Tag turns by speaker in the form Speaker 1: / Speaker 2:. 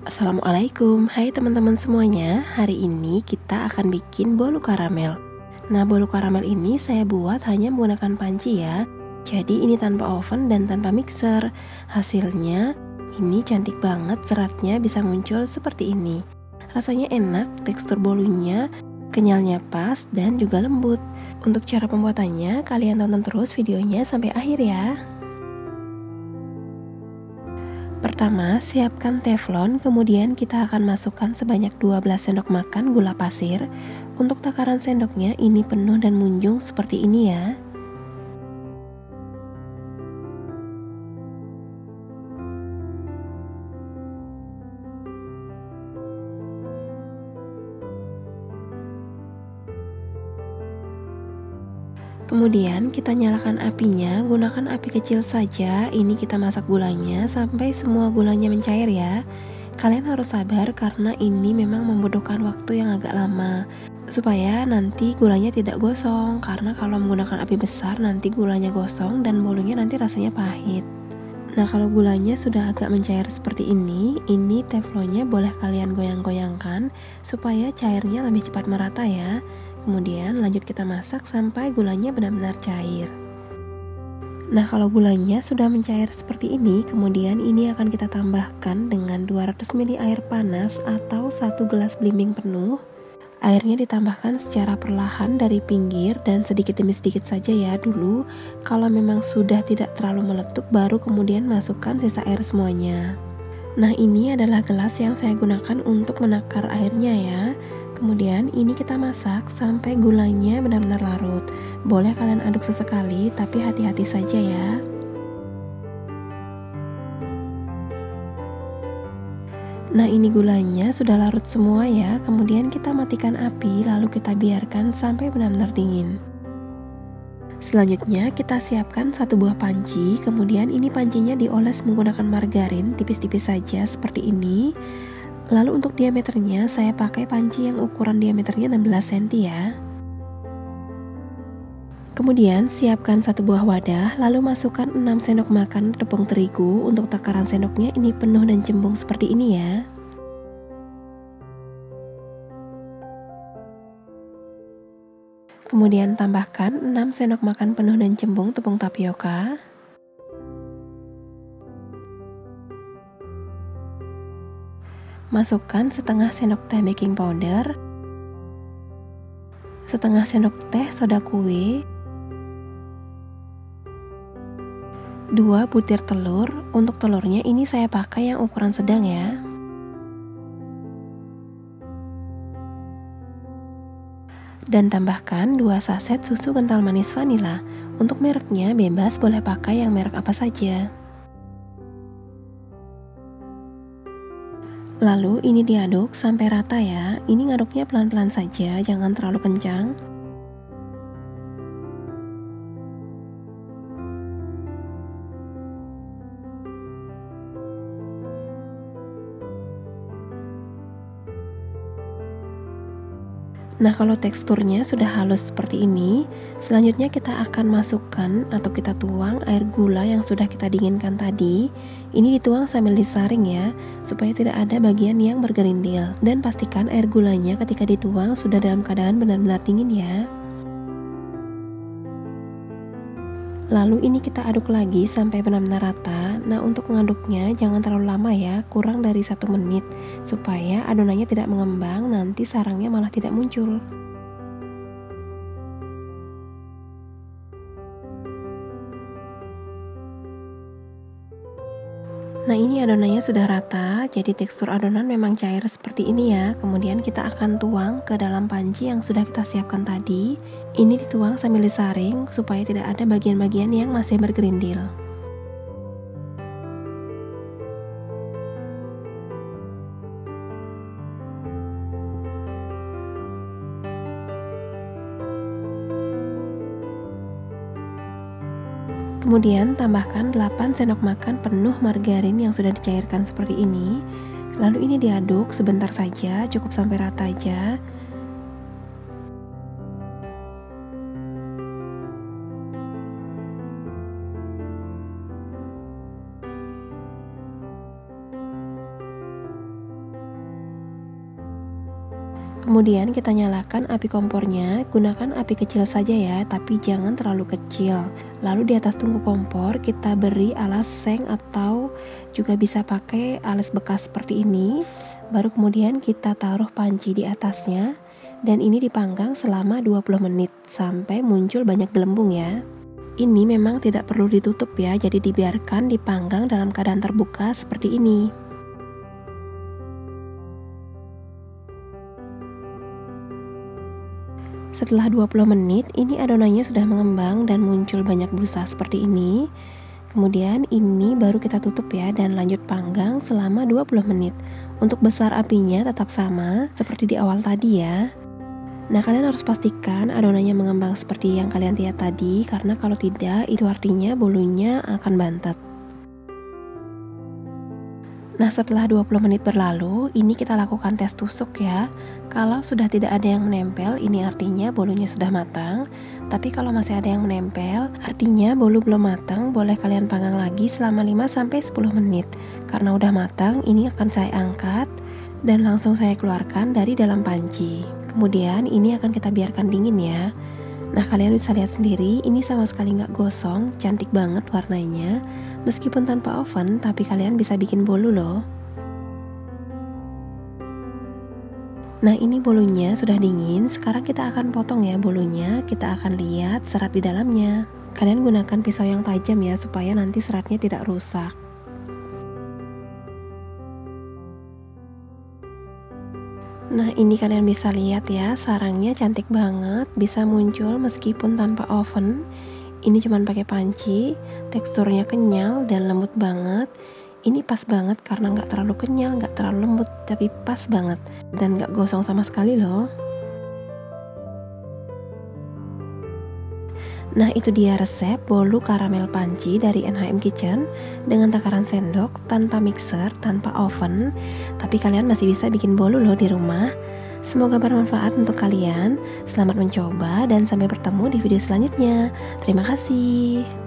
Speaker 1: Assalamualaikum, hai teman-teman semuanya. Hari ini kita akan bikin bolu karamel. Nah, bolu karamel ini saya buat hanya menggunakan panci ya. Jadi ini tanpa oven dan tanpa mixer. Hasilnya ini cantik banget, seratnya bisa muncul seperti ini. Rasanya enak, tekstur bolunya kenyalnya pas dan juga lembut. Untuk cara pembuatannya, kalian tonton terus videonya sampai akhir ya. Pertama, siapkan teflon, kemudian kita akan masukkan sebanyak 12 sendok makan gula pasir. Untuk takaran sendoknya ini penuh dan munjung seperti ini ya. Kemudian kita nyalakan apinya, gunakan api kecil saja. Ini kita masak gulanya sampai semua gulanya mencair ya. Kalian harus sabar karena ini memang membutuhkan waktu yang agak lama supaya nanti gulanya tidak gosong, karena kalau menggunakan api besar nanti gulanya gosong dan bolunya nanti rasanya pahit. Nah, kalau gulanya sudah agak mencair seperti ini teflonnya boleh kalian goyang-goyangkan supaya cairnya lebih cepat merata ya. Kemudian lanjut kita masak sampai gulanya benar-benar cair. Nah, kalau gulanya sudah mencair seperti ini, kemudian ini akan kita tambahkan dengan 200 ml air panas atau 1 gelas belimbing penuh. Airnya ditambahkan secara perlahan dari pinggir dan sedikit demi sedikit saja ya dulu. Kalau memang sudah tidak terlalu meletup, baru kemudian masukkan sisa air semuanya. Nah, ini adalah gelas yang saya gunakan untuk menakar airnya ya. Kemudian ini kita masak sampai gulanya benar-benar larut. Boleh kalian aduk sesekali, tapi hati-hati saja ya. Nah, ini gulanya sudah larut semua ya. Kemudian kita matikan api, lalu kita biarkan sampai benar-benar dingin. Selanjutnya kita siapkan satu buah panci. Kemudian ini pancinya dioles menggunakan margarin tipis-tipis saja seperti ini. Lalu untuk diameternya saya pakai panci yang ukuran diameternya 16 cm ya. Kemudian siapkan satu buah wadah, lalu masukkan 6 sendok makan tepung terigu. Untuk takaran sendoknya ini penuh dan cembung seperti ini ya. Kemudian tambahkan 6 sendok makan penuh dan cembung tepung tapioka. Masukkan setengah sendok teh baking powder, setengah sendok teh soda kue, 2 butir telur. Untuk telurnya ini saya pakai yang ukuran sedang ya. Dan tambahkan 2 saset susu kental manis vanila. Untuk mereknya bebas, boleh pakai yang merek apa saja. Lalu ini diaduk sampai rata ya. Ini ngaduknya pelan-pelan saja, jangan terlalu kencang. Nah, kalau teksturnya sudah halus seperti ini, selanjutnya kita akan masukkan atau kita tuang air gula yang sudah kita dinginkan tadi. Ini dituang sambil disaring ya, supaya tidak ada bagian yang bergerindil. Dan pastikan air gulanya ketika dituang sudah dalam keadaan benar-benar dingin ya. Lalu ini kita aduk lagi sampai benar-benar rata. Nah, untuk mengaduknya jangan terlalu lama ya, kurang dari 1 menit, supaya adonannya tidak mengembang, nanti sarangnya malah tidak muncul. Nah, ini adonannya sudah rata, jadi tekstur adonan memang cair seperti ini ya. Kemudian kita akan tuang ke dalam panci yang sudah kita siapkan tadi. Ini dituang sambil disaring supaya tidak ada bagian-bagian yang masih bergerindil. Kemudian tambahkan 8 sendok makan penuh margarin yang sudah dicairkan seperti ini. Lalu ini diaduk sebentar saja, cukup sampai rata aja. Kemudian kita nyalakan api kompornya, gunakan api kecil saja ya, tapi jangan terlalu kecil. Lalu di atas tungku kompor kita beri alas seng atau juga bisa pakai alas bekas seperti ini. Baru kemudian kita taruh panci di atasnya dan ini dipanggang selama 20 menit sampai muncul banyak gelembung ya. Ini memang tidak perlu ditutup ya, jadi dibiarkan dipanggang dalam keadaan terbuka seperti ini. Setelah 20 menit, ini adonannya sudah mengembang dan muncul banyak busa seperti ini. Kemudian ini baru kita tutup ya dan lanjut panggang selama 20 menit. Untuk besar apinya tetap sama seperti di awal tadi ya. Nah, kalian harus pastikan adonannya mengembang seperti yang kalian lihat tadi, karena kalau tidak itu artinya bolunya akan bantet. Nah, setelah 20 menit berlalu, ini kita lakukan tes tusuk ya. Kalau sudah tidak ada yang menempel, ini artinya bolunya sudah matang. Tapi kalau masih ada yang menempel, artinya bolu belum matang. Boleh kalian panggang lagi selama 5-10 menit. Karena udah matang, ini akan saya angkat dan langsung saya keluarkan dari dalam panci. Kemudian ini akan kita biarkan dingin ya. Nah, kalian bisa lihat sendiri, ini sama sekali nggak gosong, cantik banget warnanya. Meskipun tanpa oven, tapi kalian bisa bikin bolu loh. Nah, ini bolunya sudah dingin. Sekarang kita akan potong ya bolunya. Kita akan lihat serat di dalamnya. Kalian gunakan pisau yang tajam ya, supaya nanti seratnya tidak rusak. Nah, ini kalian bisa lihat ya, sarangnya cantik banget, bisa muncul meskipun tanpa oven. Ini cuman pakai panci, teksturnya kenyal dan lembut banget. Ini pas banget karena nggak terlalu kenyal, nggak terlalu lembut, tapi pas banget dan nggak gosong sama sekali loh. Nah, itu dia resep bolu karamel panci dari NHM Kitchen dengan takaran sendok, tanpa mixer, tanpa oven. Tapi kalian masih bisa bikin bolu loh di rumah. Semoga bermanfaat untuk kalian. Selamat mencoba dan sampai bertemu di video selanjutnya. Terima kasih.